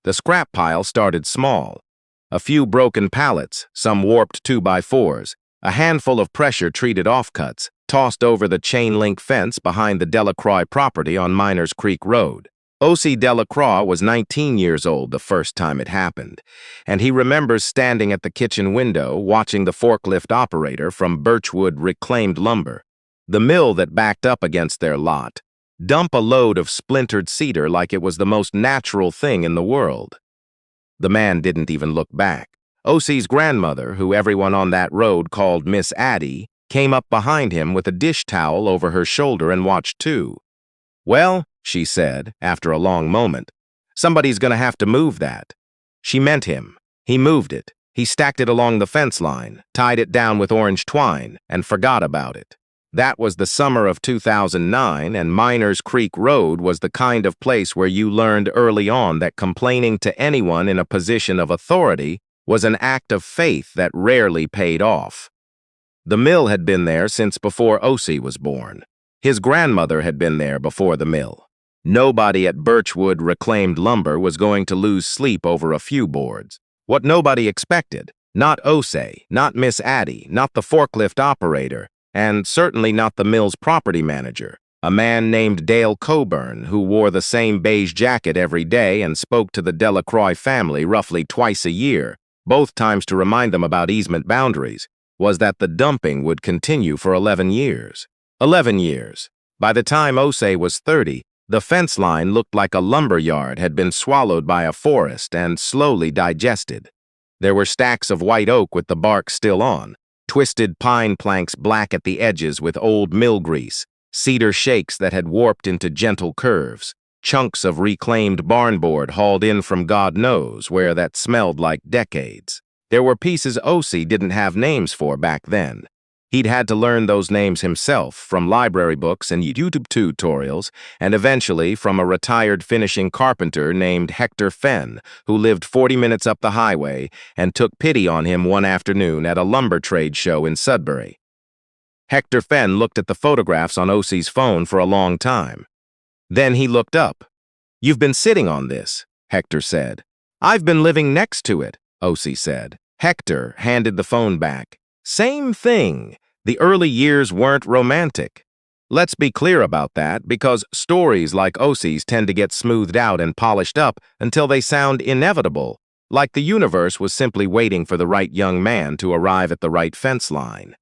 The scrap pile started small. A few broken pallets, some warped 2x4s, a handful of pressure-treated offcuts, tossed over the chain-link fence behind the Delacroix property on Miners Creek Road. Osei Delacroix was 19 years old the first time it happened, and he remembers standing at the kitchen window watching the forklift operator from Birchwood Reclaimed Lumber, the mill that backed up against their lot, dump a load of splintered cedar like it was the most natural thing in the world. The man didn't even look back. Osei's grandmother, who everyone on that road called Miss Addie, came up behind him with a dish towel over her shoulder and watched too. "Well," she said, after a long moment, "somebody's gonna have to move that." She meant him. He moved it. He stacked it along the fence line, tied it down with orange twine, and forgot about it. That was the summer of 2009, and Miners Creek Road was the kind of place where you learned early on that complaining to anyone in a position of authority was an act of faith that rarely paid off. The mill had been there since before Osei was born. His grandmother had been there before the mill. Nobody at Birchwood Reclaimed Lumber was going to lose sleep over a few boards. What nobody expected, not Osei, not Miss Addie, not the forklift operator, and certainly not the mill's property manager, a man named Dale Coburn who wore the same beige jacket every day and spoke to the Delacroix family roughly twice a year, both times to remind them about easement boundaries, was that the dumping would continue for 11 years. 11 years. By the time Osei was 30, the fence line looked like a lumber yard had been swallowed by a forest and slowly digested. There were stacks of white oak with the bark still on, twisted pine planks black at the edges with old mill grease, cedar shakes that had warped into gentle curves, chunks of reclaimed barnboard hauled in from God knows where that smelled like decades. There were pieces Osei didn't have names for back then. He'd had to learn those names himself from library books and YouTube tutorials, and eventually from a retired finishing carpenter named Hector Fenn, who lived 40 minutes up the highway and took pity on him one afternoon at a lumber trade show in Sudbury. Hector Fenn looked at the photographs on Osei's phone for a long time. Then he looked up. "You've been sitting on this," Hector said. "I've been living next to it," Osei said. Hector handed the phone back. "Same thing. The early years weren't romantic. Let's be clear about that, because stories like Osei's tend to get smoothed out and polished up until they sound inevitable, like the universe was simply waiting for the right young man to arrive at the right fence line.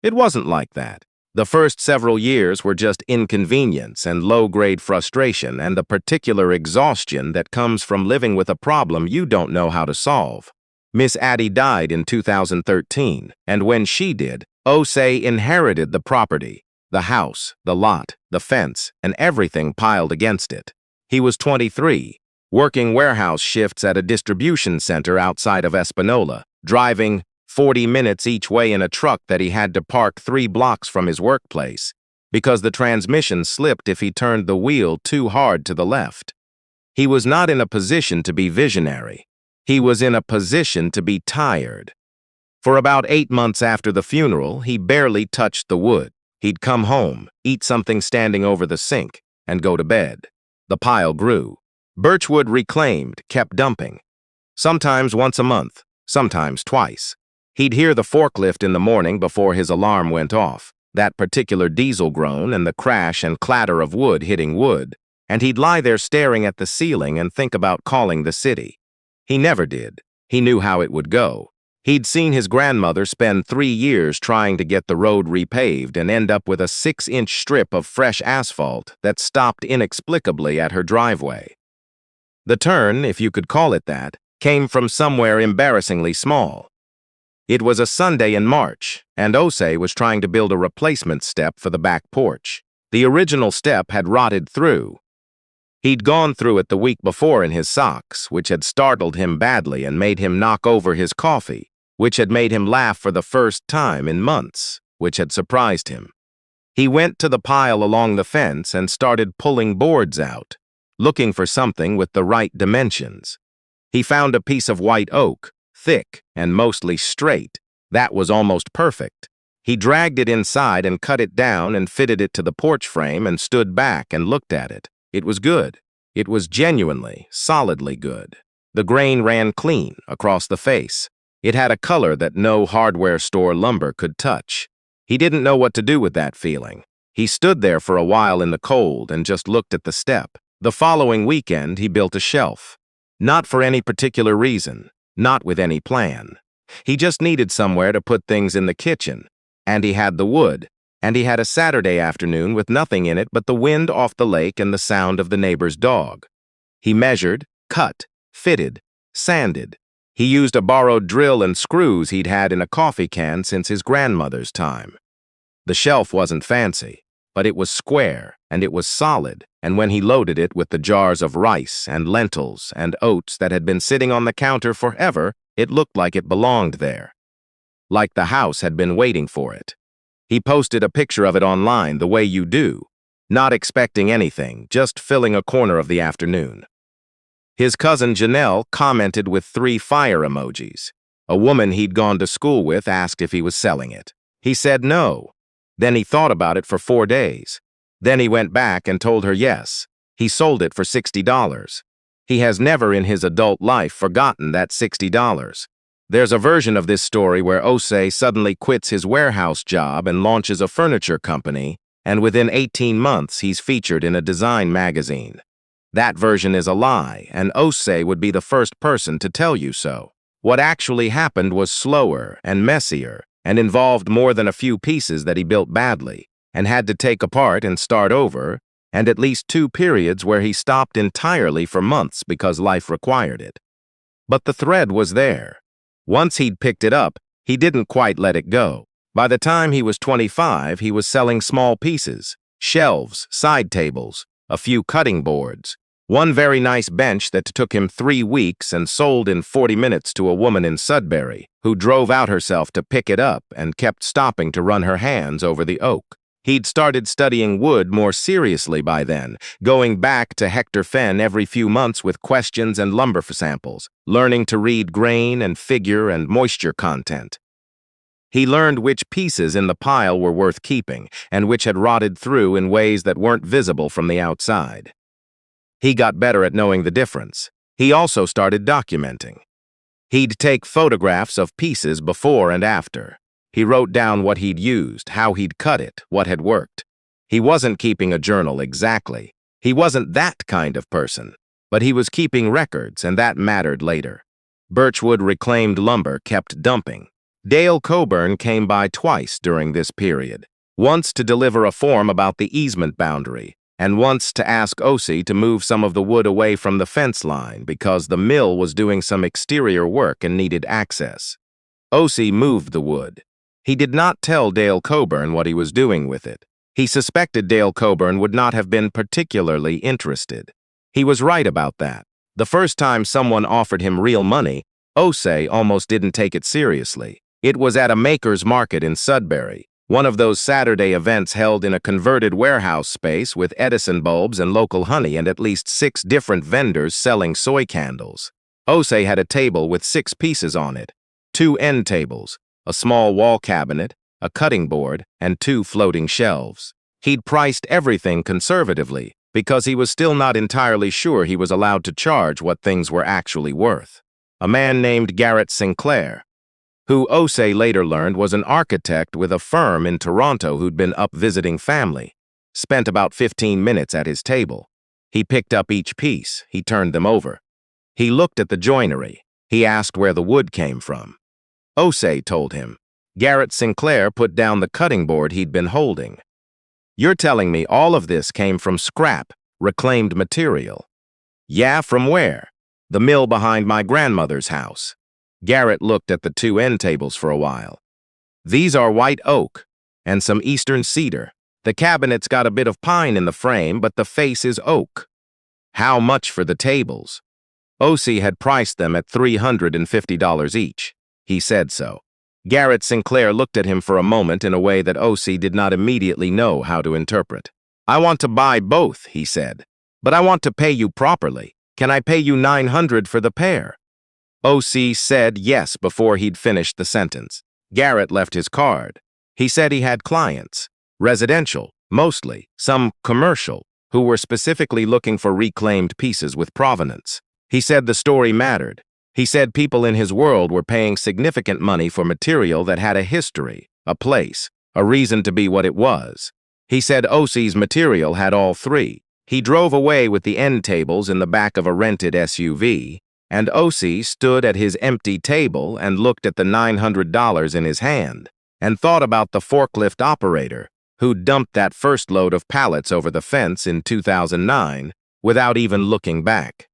It wasn't like that. The first several years were just inconvenience and low-grade frustration and the particular exhaustion that comes from living with a problem you don't know how to solve. Miss Addie died in 2013, and when she did, Osei inherited the property, the house, the lot, the fence, and everything piled against it. He was 23, working warehouse shifts at a distribution center outside of Espanola, driving 40 minutes each way in a truck that he had to park 3 blocks from his workplace, because the transmission slipped if he turned the wheel too hard to the left. He was not in a position to be visionary. He was in a position to be tired. For about 8 months after the funeral, he barely touched the wood. He'd come home, eat something standing over the sink, and go to bed. The pile grew. Birchwood Reclaimed kept dumping. Sometimes once a month, sometimes twice. He'd hear the forklift in the morning before his alarm went off, that particular diesel groan and the crash and clatter of wood hitting wood, and he'd lie there staring at the ceiling and think about calling the city. He never did. He knew how it would go. He'd seen his grandmother spend 3 years trying to get the road repaved and end up with a 6-inch strip of fresh asphalt that stopped inexplicably at her driveway. The turn, if you could call it that, came from somewhere embarrassingly small. It was a Sunday in March, and Osei was trying to build a replacement step for the back porch. The original step had rotted through. He'd gone through it the week before in his socks, which had startled him badly and made him knock over his coffee, which had made him laugh for the first time in months, which had surprised him. He went to the pile along the fence and started pulling boards out, looking for something with the right dimensions. He found a piece of white oak, thick and mostly straight. That was almost perfect. He dragged it inside and cut it down and fitted it to the porch frame and stood back and looked at it. It was good. It was genuinely, solidly good. The grain ran clean across the face. It had a color that no hardware store lumber could touch. He didn't know what to do with that feeling. He stood there for a while in the cold and just looked at the step. The following weekend, he built a shelf. Not for any particular reason, not with any plan. He just needed somewhere to put things in the kitchen, and he had the wood, and he had a Saturday afternoon with nothing in it but the wind off the lake and the sound of the neighbor's dog. He measured, cut, fitted, sanded. He used a borrowed drill and screws he'd had in a coffee can since his grandmother's time. The shelf wasn't fancy, but it was square, and it was solid, and when he loaded it with the jars of rice and lentils and oats that had been sitting on the counter forever, it looked like it belonged there. Like the house had been waiting for it. He posted a picture of it online the way you do, not expecting anything, just filling a corner of the afternoon. His cousin Janelle commented with 3 fire emojis. A woman he'd gone to school with asked if he was selling it. He said no. Then he thought about it for 4 days. Then he went back and told her yes. He sold it for $60. He has never in his adult life forgotten that $60. There's a version of this story where Osei suddenly quits his warehouse job and launches a furniture company, and within 18 months he's featured in a design magazine. That version is a lie, and Osei would be the first person to tell you so. What actually happened was slower and messier, and involved more than a few pieces that he built badly, and had to take apart and start over, and at least 2 periods where he stopped entirely for months because life required it. But the thread was there. Once he'd picked it up, he didn't quite let it go. By the time he was 25, he was selling small pieces, shelves, side tables, a few cutting boards, one very nice bench that took him 3 weeks and sold in 40 minutes to a woman in Sudbury, who drove out herself to pick it up and kept stopping to run her hands over the oak. He'd started studying wood more seriously by then, going back to Hector Fenn every few months with questions and lumber samples, learning to read grain and figure and moisture content. He learned which pieces in the pile were worth keeping and which had rotted through in ways that weren't visible from the outside. He got better at knowing the difference. He also started documenting. He'd take photographs of pieces before and after. He wrote down what he'd used, how he'd cut it, what had worked. He wasn't keeping a journal exactly. He wasn't that kind of person. But he was keeping records, and that mattered later. Birchwood Reclaimed Lumber kept dumping. Dale Coburn came by twice during this period. Once to deliver a form about the easement boundary, and once to ask Osei to move some of the wood away from the fence line because the mill was doing some exterior work and needed access. Osei moved the wood. He did not tell Dale Coburn what he was doing with it. He suspected Dale Coburn would not have been particularly interested. He was right about that. The first time someone offered him real money, Osei almost didn't take it seriously. It was at a maker's market in Sudbury, one of those Saturday events held in a converted warehouse space with Edison bulbs and local honey and at least 6 different vendors selling soy candles. Osei had a table with 6 pieces on it, 2 end tables, a small wall cabinet, a cutting board, and 2 floating shelves. He'd priced everything conservatively because he was still not entirely sure he was allowed to charge what things were actually worth. A man named Garrett Sinclair, who Osei later learned was an architect with a firm in Toronto who'd been up visiting family, spent about 15 minutes at his table. He picked up each piece. He turned them over. He looked at the joinery. He asked where the wood came from. Osei told him. Garrett Sinclair put down the cutting board he'd been holding. "You're telling me all of this came from scrap, reclaimed material?" "Yeah, from where?" "The mill behind my grandmother's house." Garrett looked at the 2 end tables for a while. "These are white oak and some eastern cedar. The cabinet's got a bit of pine in the frame, but the face is oak." "How much for the tables?" Osei had priced them at $350 each. He said so. Garrett Sinclair looked at him for a moment in a way that Osei did not immediately know how to interpret. "I want to buy both," he said. "But I want to pay you properly. Can I pay you $900 for the pair?" Osei said yes before he'd finished the sentence. Garrett left his card. He said he had clients, residential, mostly, some commercial, who were specifically looking for reclaimed pieces with provenance. He said the story mattered. He said people in his world were paying significant money for material that had a history, a place, a reason to be what it was. He said Osei's material had all three. He drove away with the end tables in the back of a rented SUV, and Osei stood at his empty table and looked at the $900 in his hand, and thought about the forklift operator who dumped that first load of pallets over the fence in 2009 without even looking back.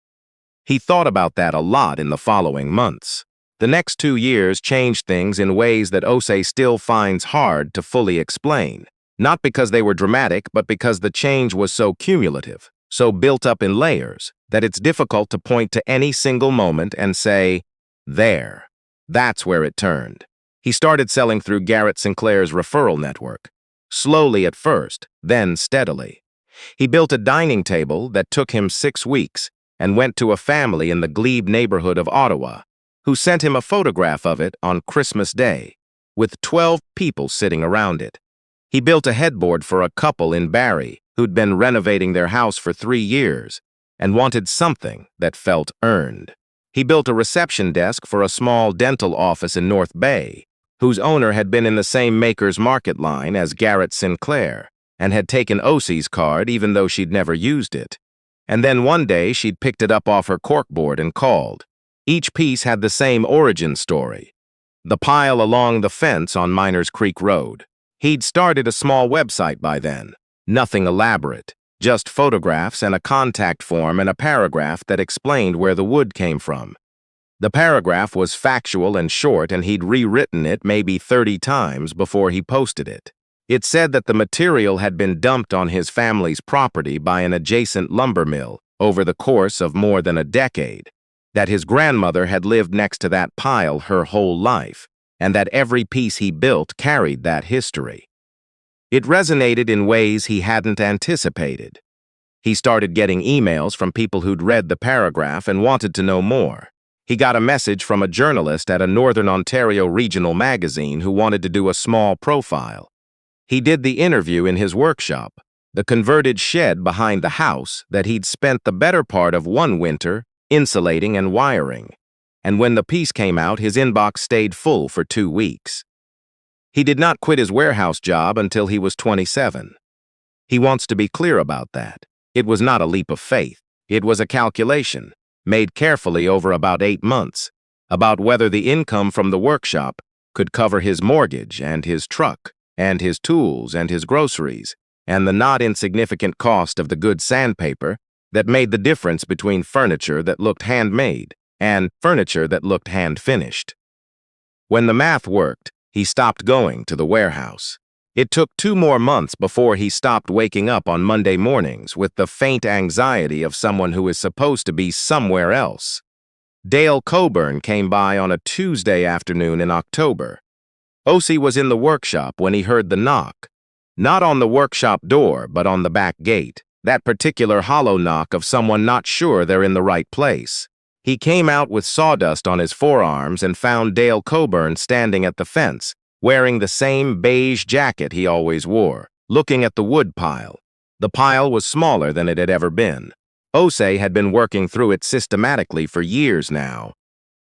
He thought about that a lot in the following months. The next 2 years changed things in ways that Osei still finds hard to fully explain, not because they were dramatic, but because the change was so cumulative, so built up in layers, that it's difficult to point to any single moment and say, there. That's where it turned. He started selling through Garrett Sinclair's referral network. Slowly at first, then steadily. He built a dining table that took him 6 weeks and went to a family in the Glebe neighborhood of Ottawa, who sent him a photograph of it on Christmas Day, with 12 people sitting around it. He built a headboard for a couple in Barrie who'd been renovating their house for 3 years and wanted something that felt earned. He built a reception desk for a small dental office in North Bay, whose owner had been in the same Maker's Market line as Garrett Sinclair and had taken Osei's card even though she'd never used it. And then one day she'd picked it up off her corkboard and called. Each piece had the same origin story. The pile along the fence on Miners Creek Road. He'd started a small website by then. Nothing elaborate, just photographs and a contact form and a paragraph that explained where the wood came from. The paragraph was factual and short, and he'd rewritten it maybe 30 times before he posted it. It said that the material had been dumped on his family's property by an adjacent lumber mill over the course of more than a decade, that his grandmother had lived next to that pile her whole life, and that every piece he built carried that history. It resonated in ways he hadn't anticipated. He started getting emails from people who'd read the paragraph and wanted to know more. He got a message from a journalist at a Northern Ontario regional magazine who wanted to do a small profile. He did the interview in his workshop, the converted shed behind the house that he'd spent the better part of one winter insulating and wiring. And when the piece came out, his inbox stayed full for 2 weeks. He did not quit his warehouse job until he was 27. He wants to be clear about that. It was not a leap of faith. It was a calculation, made carefully over about 8 months, about whether the income from the workshop could cover his mortgage and his truck and his tools and his groceries and the not insignificant cost of the good sandpaper that made the difference between furniture that looked handmade and furniture that looked hand-finished. When the math worked, he stopped going to the warehouse. It took 2 more months before he stopped waking up on Monday mornings with the faint anxiety of someone who is supposed to be somewhere else. Dale Coburn came by on a Tuesday afternoon in October. Osei was in the workshop when he heard the knock. Not on the workshop door, but on the back gate. That particular hollow knock of someone not sure they're in the right place. He came out with sawdust on his forearms and found Dale Coburn standing at the fence, wearing the same beige jacket he always wore, looking at the wood pile. The pile was smaller than it had ever been. Osei had been working through it systematically for years now.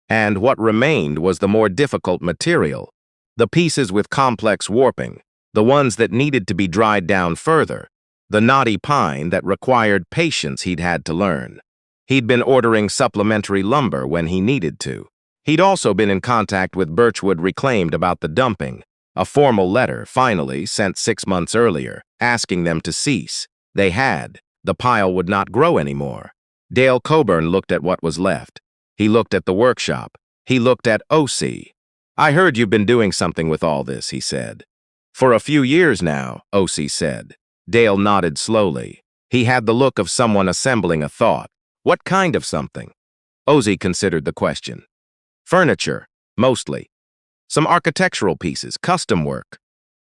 And what remained was the more difficult material, the pieces with complex warping, the ones that needed to be dried down further, the knotty pine that required patience he'd had to learn. He'd been ordering supplementary lumber when he needed to. He'd also been in contact with Birchwood Reclaimed about the dumping, a formal letter, finally, sent 6 months earlier, asking them to cease. They had. The pile would not grow anymore. Dale Coburn looked at what was left. He looked at the workshop. He looked at Osei. "I heard you've been doing something with all this," he said. "For a few years now," Osei said. Dale nodded slowly. He had the look of someone assembling a thought. "What kind of something?" Osei considered the question. "Furniture, mostly. Some architectural pieces, custom work."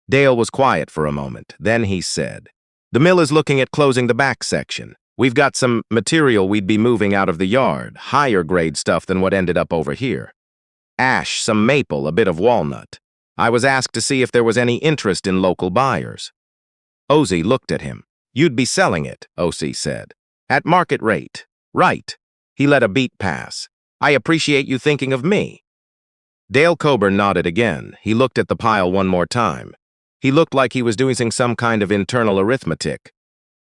Dale was quiet for a moment. Then he said, "The mill is looking at closing the back section. We've got some material we'd be moving out of the yard, higher grade stuff than what ended up over here. Ash, some maple, a bit of walnut. I was asked to see if there was any interest in local buyers." Osei looked at him. "You'd be selling it," Osei said. "At market rate." "Right." He let a beat pass. "I appreciate you thinking of me." Dale Coburn nodded again. He looked at the pile one more time. He looked like he was doing some kind of internal arithmetic.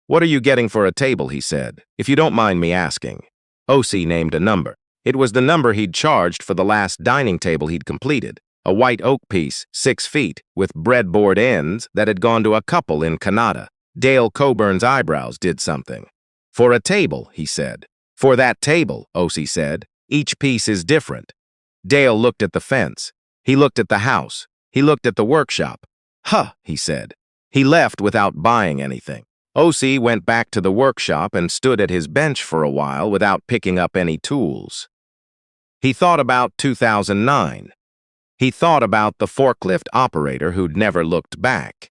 "What are you getting for a table?" he said, "if you don't mind me asking." Osei named a number. It was the number he'd charged for the last dining table he'd completed, a white oak piece, 6 feet, with breadboard ends that had gone to a couple in Canada. Dale Coburn's eyebrows did something. "For a table," he said. "For that table," Osei said. "Each piece is different." Dale looked at the fence. He looked at the house. He looked at the workshop. "Huh," he said. He left without buying anything. Osei went back to the workshop and stood at his bench for a while without picking up any tools. He thought about 2009. He thought about the forklift operator who'd never looked back.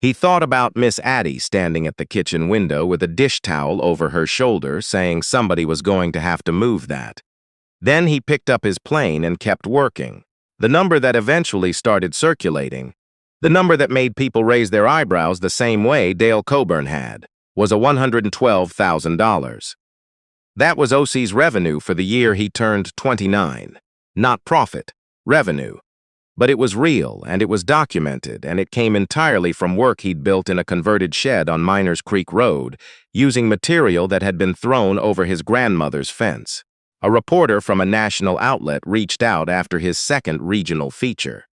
He thought about Miss Addie standing at the kitchen window with a dish towel over her shoulder saying somebody was going to have to move that. Then he picked up his plane and kept working. The number that eventually started circulating, the number that made people raise their eyebrows the same way Dale Coburn had, was a $112,000. That was Osei's revenue for the year he turned 29. Not profit, revenue. But it was real, and it was documented, and it came entirely from work he'd built in a converted shed on Miners Creek Road, using material that had been thrown over his grandmother's fence. A reporter from a national outlet reached out after his second regional feature.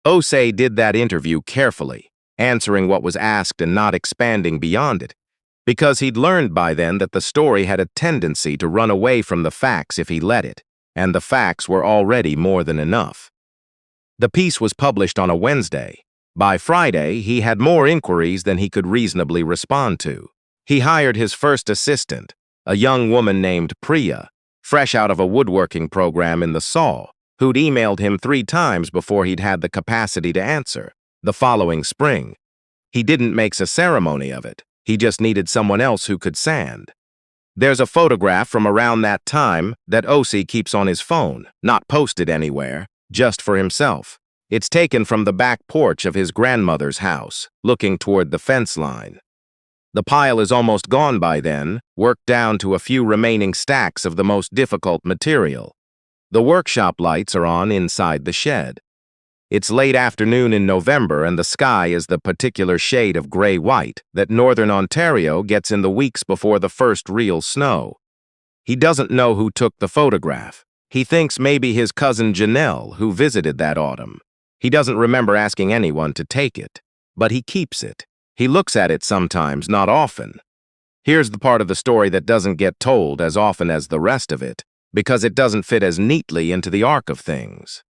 Osei did that interview carefully, answering what was asked and not expanding beyond it, because he'd learned by then that the story had a tendency to run away from the facts if he let it, and the facts were already more than enough. The piece was published on a Wednesday. By Friday, he had more inquiries than he could reasonably respond to. He hired his first assistant, a young woman named Priya, fresh out of a woodworking program in the Saw, who'd emailed him 3 times before he'd had the capacity to answer, the following spring. He didn't make a ceremony of it. He just needed someone else who could sand. There's a photograph from around that time that Osei keeps on his phone, not posted anywhere, just for himself. It's taken from the back porch of his grandmother's house, looking toward the fence line. The pile is almost gone by then, worked down to a few remaining stacks of the most difficult material. The workshop lights are on inside the shed. It's late afternoon in November, and the sky is the particular shade of gray-white that northern Ontario gets in the weeks before the first real snow. He doesn't know who took the photograph. He thinks maybe his cousin Janelle, who visited that autumn. He doesn't remember asking anyone to take it, but he keeps it. He looks at it sometimes, not often. Here's the part of the story that doesn't get told as often as the rest of it, because it doesn't fit as neatly into the arc of things.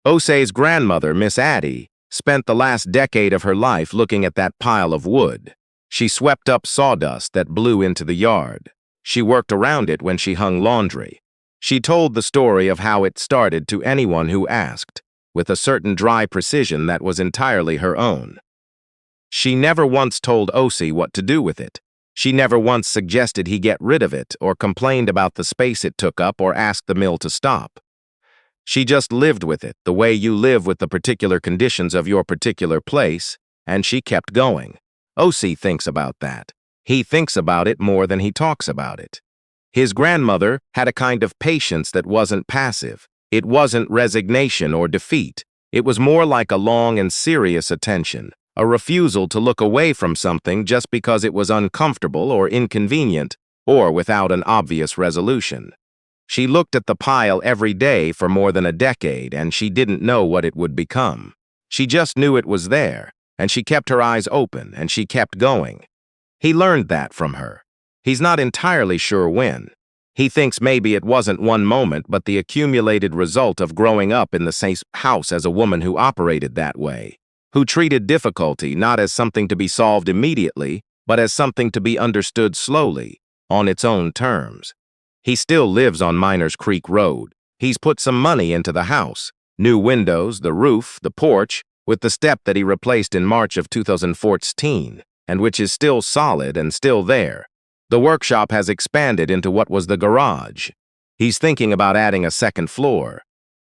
Osei's grandmother, Miss Addie, spent the last decade of her life looking at that pile of wood. She swept up sawdust that blew into the yard. She worked around it when she hung laundry. She told the story of how it started to anyone who asked, with a certain dry precision that was entirely her own. She never once told Osei what to do with it. She never once suggested he get rid of it or complained about the space it took up or asked the mill to stop. She just lived with it, the way you live with the particular conditions of your particular place, and she kept going. Osei thinks about that. He thinks about it more than he talks about it. His grandmother had a kind of patience that wasn't passive. It wasn't resignation or defeat. It was more like a long and serious attention, a refusal to look away from something just because it was uncomfortable or inconvenient or without an obvious resolution. She looked at the pile every day for more than a decade, and she didn't know what it would become. She just knew it was there, and she kept her eyes open, and she kept going. He learned that from her. He's not entirely sure when. He thinks maybe it wasn't one moment, but the accumulated result of growing up in the same house as a woman who operated that way, who treated difficulty not as something to be solved immediately, but as something to be understood slowly, on its own terms. He still lives on Miners Creek Road. He's put some money into the house, new windows, the roof, the porch, with the step that he replaced in March of 2014, and which is still solid and still there. The workshop has expanded into what was the garage. He's thinking about adding a second floor.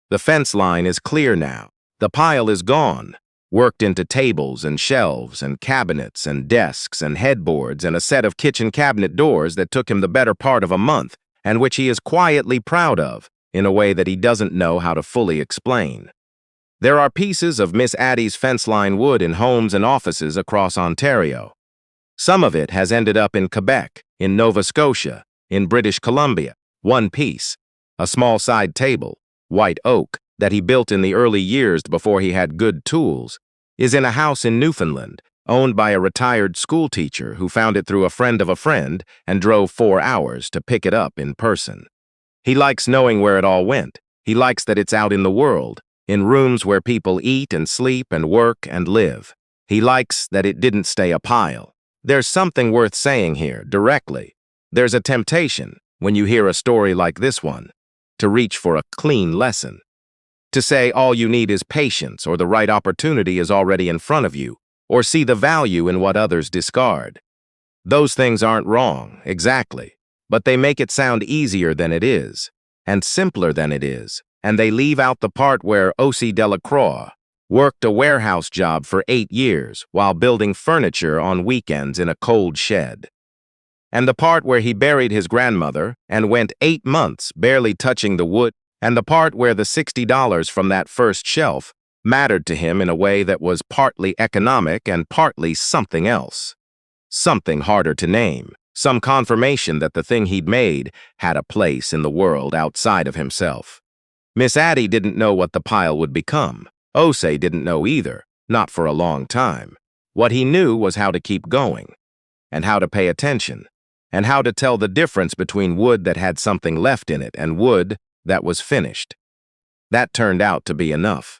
The fence line is clear now. The pile is gone, worked into tables and shelves and cabinets and desks and headboards and a set of kitchen cabinet doors that took him the better part of a month, and which he is quietly proud of in a way that he doesn't know how to fully explain. There are pieces of Miss Addie's fence-line wood in homes and offices across Ontario. Some of it has ended up in Quebec, in Nova Scotia, in British Columbia. One piece, a small side table, white oak, that he built in the early years before he had good tools, is in a house in Newfoundland, owned by a retired schoolteacher who found it through a friend of a friend and drove 4 hours to pick it up in person. He likes knowing where it all went. He likes that it's out in the world, in rooms where people eat and sleep and work and live. He likes that it didn't stay a pile. There's something worth saying here, directly. There's a temptation, when you hear a story like this one, to reach for a clean lesson. To say all you need is patience or the right opportunity is already in front of you, or see the value in what others discard. Those things aren't wrong, exactly, but they make it sound easier than it is, and simpler than it is, and they leave out the part where Osei Delacroix worked a warehouse job for 8 years while building furniture on weekends in a cold shed. And the part where he buried his grandmother and went 8 months barely touching the wood, and the part where the $60 from that first shelf mattered to him in a way that was partly economic and partly something else. Something harder to name, some confirmation that the thing he'd made had a place in the world outside of himself. Miss Addie didn't know what the pile would become. Osei didn't know either, not for a long time. What he knew was how to keep going, and how to pay attention, and how to tell the difference between wood that had something left in it and wood that was finished. That turned out to be enough.